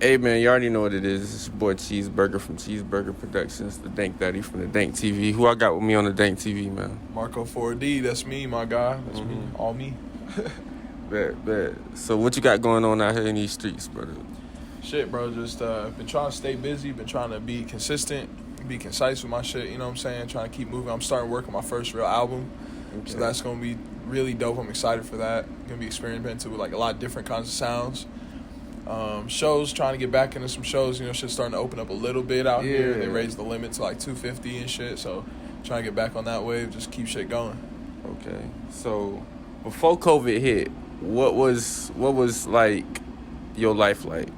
Hey man, you already know what it is. It's your boy Cheeseburger from Cheeseburger Productions, the Dank Daddy from the Dank TV. Who I got with me on the Dank TV, man? Marco 4D, that's me, my guy. That's me, all me. Bet. So what you got going on out here in these streets, brother? Shit, bro, just been trying to stay busy, been trying to be consistent, be concise with my shit, you know what I'm saying? Trying to keep moving. I'm starting work on my first real album, so that's going to be really dope. I'm excited for that. Going to be experimenting with like a lot of different kinds of sounds. Shows, trying to get back into some shows, you know, shit's starting to open up a little bit out here. They raised the limit to like 250 and shit, so trying to get back on that wave, just keep shit going. Okay. So before COVID hit, what was like your life like?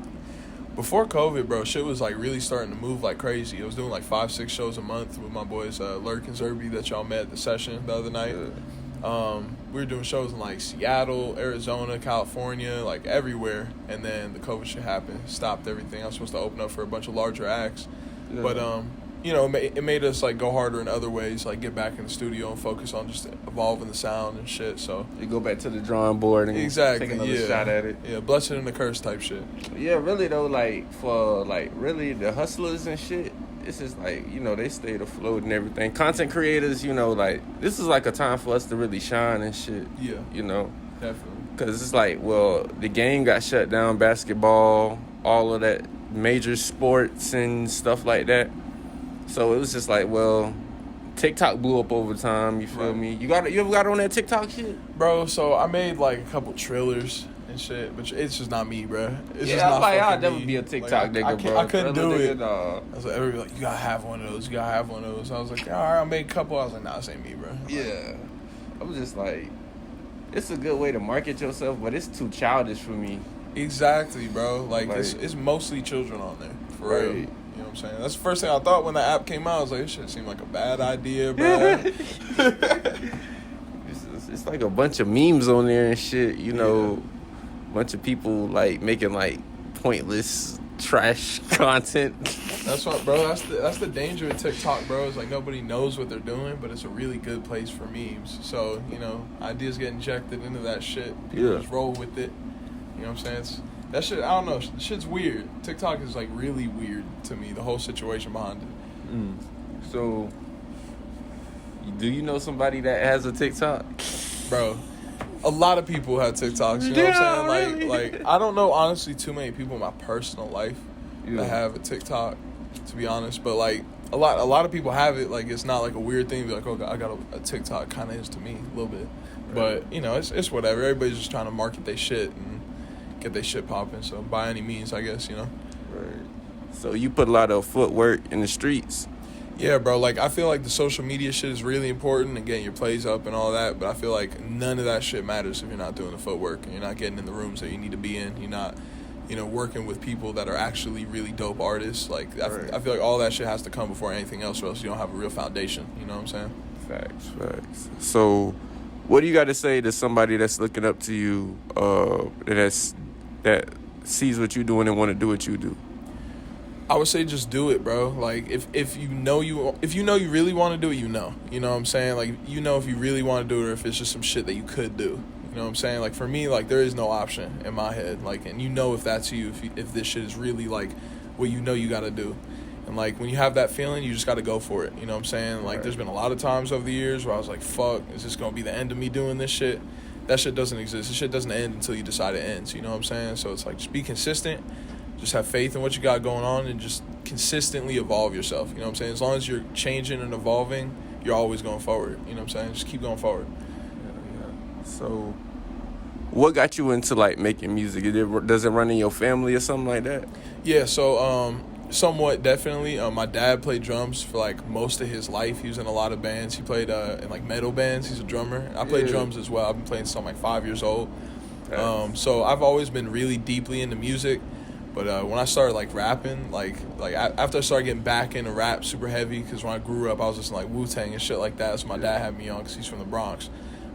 Before COVID, bro, shit was like really starting to move like crazy. I was doing like 5-6 shows a month with my boys Lurk and Zerby that y'all met at the session the other night. We were doing shows in like Seattle, Arizona, California, like everywhere, and then the COVID shit happened, stopped everything. I was supposed to open up for a bunch of larger acts, but you know, it made us like go harder in other ways, like get back in the studio and focus on just evolving the sound and shit. So you go back to the drawing board and take another shot at it. Yeah, blessed and the curse type shit. Yeah, really though, like for like really the hustlers and shit. It's just like, you know, they stayed afloat and everything. Content creators, you know, like, this is like a time for us to really shine and shit. Yeah. You know? Definitely. Because it's like, well, the game got shut down, basketball, all of that, major sports and stuff like that. So it was just like, well, TikTok blew up over time, you feel me? You ever got on that TikTok shit? Bro, so I made like a couple trailers and shit, but it's just not me, bro. It's just I'm not like, I'll me. never be a TikTok nigga, bro. I couldn't do it. Nah. I was like, everybody like, you gotta have one of those. You gotta have one of those. I was like, all right, I made a couple. I was like, nah, this ain't me, bro. Yeah. I was just like, it's a good way to market yourself, but it's too childish for me. Exactly, bro. Like it's mostly children on there, for real. You know what I'm saying? That's the first thing I thought when the app came out. I was like, this shit seemed like a bad idea, bro. It's like a bunch of memes on there and shit, you know. Bunch of people like making like pointless trash content. That's what, bro. That's the danger of TikTok, bro. It's like nobody knows what they're doing, but it's a really good place for memes. So you know, ideas get injected into that shit. People just roll with it. You know what I'm saying? That shit. I don't know. Shit's weird. TikTok is like really weird to me. The whole situation behind it. So, do you know somebody that has a TikTok, bro? A lot of people have TikToks, you know what I'm saying? Really? Like I don't know honestly too many people in my personal life that have a TikTok, to be honest. But like a lot of people have it. Like it's not like a weird thing to be like, oh, I got a TikTok. Kind of is to me a little bit, but you know, it's whatever. Everybody's just trying to market their shit and get their shit popping. So by any means, I guess, you know. Right. So you put a lot of footwork in the streets. Yeah, bro, like, I feel like the social media shit is really important and getting your plays up and all that, but I feel like none of that shit matters if you're not doing the footwork and you're not getting in the rooms that you need to be in. You're not, you know, working with people that are actually really dope artists. Like, I feel like all that shit has to come before anything else, or else you don't have a real foundation. You know what I'm saying? Facts. So, what do you got to say to somebody that's looking up to you, that sees what you're doing and want to do what you do? I would say just do it, bro. Like if you know you really want to do it, you know what I'm saying? Like, you know, if you really want to do it, or if it's just some shit that you could do. You know what I'm saying? Like, for me, like, there is no option in my head. Like, and you know if that's you, if this shit is really like what you know you got to do. And like, when you have that feeling, you just got to go for it. You know what I'm saying? Like, there's been a lot of times over the years where I was like, fuck, is this gonna be the end of me doing this shit? That shit doesn't exist. This shit doesn't end until you decide it ends. You know what I'm saying? So it's like, just be consistent. Just have faith in what you got going on and just consistently evolve yourself. You know what I'm saying? As long as you're changing and evolving, you're always going forward. You know what I'm saying? Just keep going forward. Yeah. So, what got you into, like, making music? Does it run in your family or something like that? Yeah, so, somewhat, definitely. My dad played drums for, like, most of his life. He was in a lot of bands. He played in, like, metal bands. He's a drummer. I played drums as well. I've been playing since I'm, like, 5 years old. So I've always been really deeply into music. But when I started, like, rapping, like after I started getting back into rap super heavy, because when I grew up, I was just like Wu-Tang and shit like that. So my dad had me on because he's from the Bronx.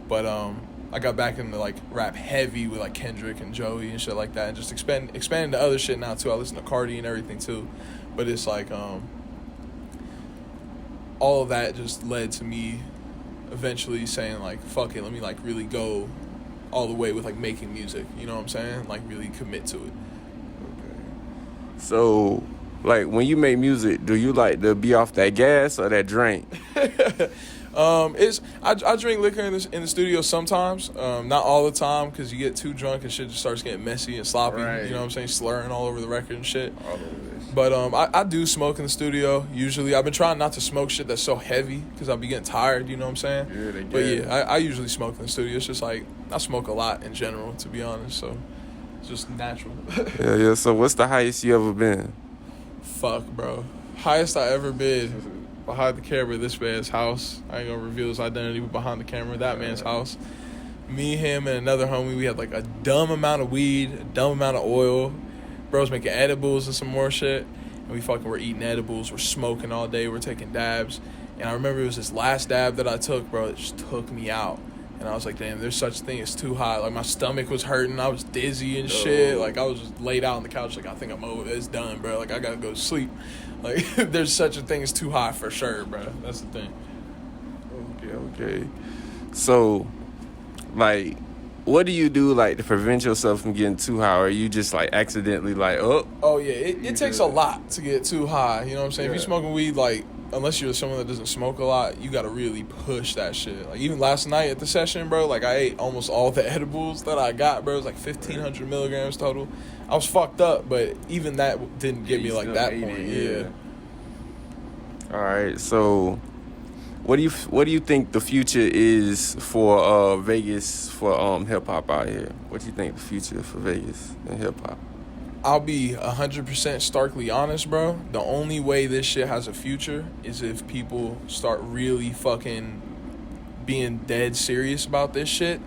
But I got back into, like, rap heavy with, like, Kendrick and Joey and shit like that, and just expanding to other shit now, too. I listen to Cardi and everything, too. But it's, like, all of that just led to me eventually saying, like, fuck it, let me, like, really go all the way with, like, making music. You know what I'm saying? Like, really commit to it. So, like, when you make music, do you like to be off that gas or that drink? I drink liquor in the studio sometimes, not all the time, because you get too drunk and shit just starts getting messy and sloppy. Right. You know what I'm saying? Slurring all over the record and shit. All of this. But I do smoke in the studio usually. I've been trying not to smoke shit that's so heavy because I'll be getting tired. You know what I'm saying? Yeah, they But get yeah, I usually smoke in the studio. It's just like I smoke a lot in general, to be honest. So it's just natural. Yeah. So, what's the highest you ever been? Fuck, bro. Highest I ever been behind the camera, this man's house. I ain't gonna reveal his identity, but behind the camera, that man's house. Me, him, and another homie, we had like a dumb amount of weed, a dumb amount of oil. Bro's making edibles and some more shit. And we fucking were eating edibles, we're smoking all day, we're taking dabs. And I remember it was this last dab that I took, bro, it just took me out. And I was like, damn, there's such a thing as too high. Like, my stomach was hurting. I was dizzy and shit. Like, I was just laid out on the couch like, I think I'm over. It's done, bro. Like, I got to go to sleep. Like, there's such a thing as too high for sure, bro. That's the thing. Okay. So, like, what do you do, like, to prevent yourself from getting too high? Or are you just, like, accidentally, like, Oh, yeah. It takes a lot to get too high. You know what I'm saying? Yeah. If you're smoking weed, like, unless you're someone that doesn't smoke a lot, you got to really push that shit. Like, even last night at the session, bro, like, I ate almost all the edibles that I got, bro. It was like 1,500 milligrams total. I was fucked up, but even that didn't get me like that point. Yeah. All right. So, what do you think the future is for Vegas for hip hop out here? What do you think the future for Vegas and hip hop? I'll be 100% starkly honest, bro. The only way this shit has a future is if people start really fucking being dead serious about this shit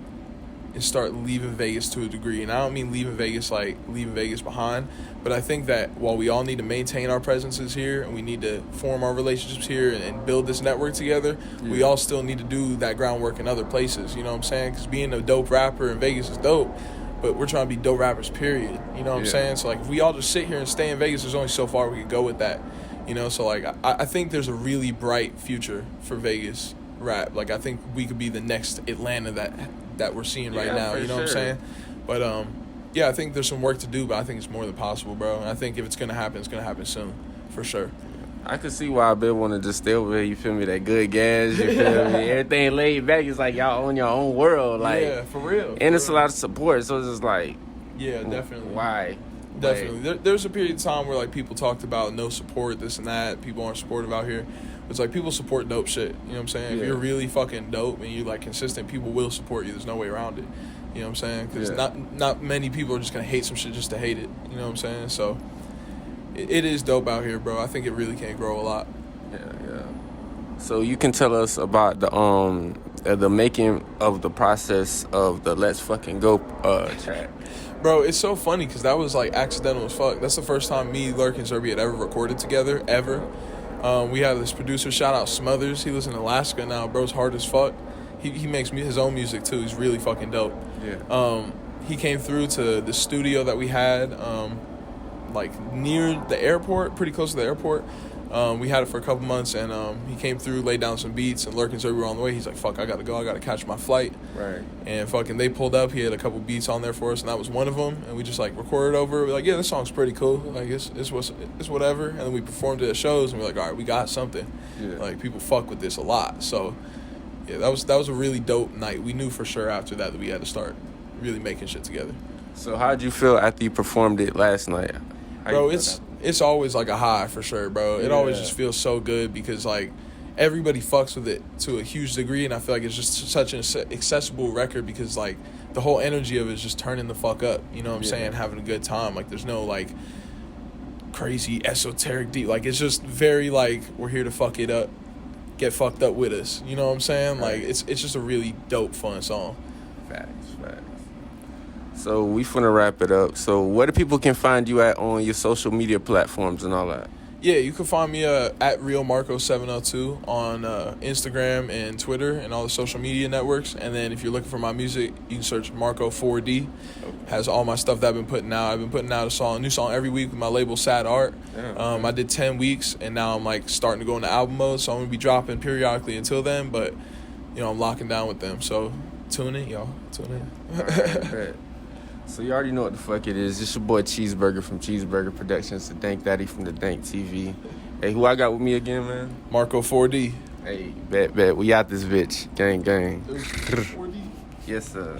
and start leaving Vegas to a degree. And I don't mean leaving Vegas like leaving Vegas behind, but I think that while we all need to maintain our presences here and we need to form our relationships here and build this network together, we all still need to do that groundwork in other places. You know what I'm saying? Because being a dope rapper in Vegas is dope, but we're trying to be dope rappers, period. You know what I'm saying? So, like, if we all just sit here and stay in Vegas, there's only so far we can go with that. You know, so, like, I think there's a really bright future for Vegas rap. Like, I think we could be the next Atlanta that we're seeing right now. You know what I'm saying? But, yeah, I think there's some work to do, but I think it's more than possible, bro. And I think if it's going to happen, it's going to happen soon, for sure. I could see why I been want to just stay over here, you feel me? That good gas, you feel me? Everything laid back. It's like y'all own your own world. Like, yeah, for real. And it's a lot of support, so it's just like... Yeah, definitely. Why? Definitely. There's a period of time where, like, people talked about no support, this and that. People aren't supportive out here. It's like people support dope shit. You know what I'm saying? Yeah. If you're really fucking dope and you're, like, consistent, people will support you. There's no way around it. You know what I'm saying? Because not many people are just going to hate some shit just to hate it. You know what I'm saying? So... It is dope out here, bro. I think it really can grow a lot. Yeah. So you can tell us about the making of the process of the Let's Fucking Go track. Bro, it's so funny because that was, like, accidental as fuck. That's the first time me, Lurk, and Zerby had ever recorded together, ever. We have this producer, shout out Smothers. He lives in Alaska now. Bro's hard as fuck. He makes his own music, too. He's really fucking dope. Yeah. He came through to the studio that we had, like, near the airport, pretty close to the airport. We had it for a couple months, and he came through, laid down some beats, and Lurk and Zerby were on the way. He's like, fuck, I gotta go. I gotta catch my flight. Right. And fucking they pulled up. He had a couple beats on there for us, and that was one of them. And we just, like, recorded over. We're like, yeah, this song's pretty cool. Like, it's whatever. And then we performed it at shows, and we're like, all right, we got something. Yeah. Like, people fuck with this a lot. So, yeah, that was a really dope night. We knew for sure after that we had to start really making shit together. So how'd you feel after you performed it last night? Bro, it's always like a high for sure, bro. It always just feels so good because, like, everybody fucks with it to a huge degree, and I feel like it's just such an accessible record because, like, the whole energy of it is just turning the fuck up. You know what I'm saying? Having a good time. Like, there's no, like, crazy esoteric deep. Like, it's just very, like, we're here to fuck it up. Get fucked up with us. You know what I'm saying? Right. Like, it's just a really dope, fun song. Facts. So we finna wrap it up. So where do people can find you at on your social media platforms and all that? Yeah, you can find me at RealMarco702 on Instagram and Twitter and all the social media networks. And then if you're looking for my music, you can search Marco4D. Has all my stuff that I've been putting out. I've been putting out a new song every week with my label Sad Art. I did 10 weeks, and now I'm, like, starting to go into album mode. So I'm going to be dropping periodically until then. But, you know, I'm locking down with them. So tune in, y'all. Tune in. All right, So you already know what the fuck it is. It's your boy Cheeseburger from Cheeseburger Productions, the Dank Daddy from the Dank TV. Hey, who I got with me again, man? Marco 4D. Hey, bet. We out this bitch. Gang. 4D. Yes, sir.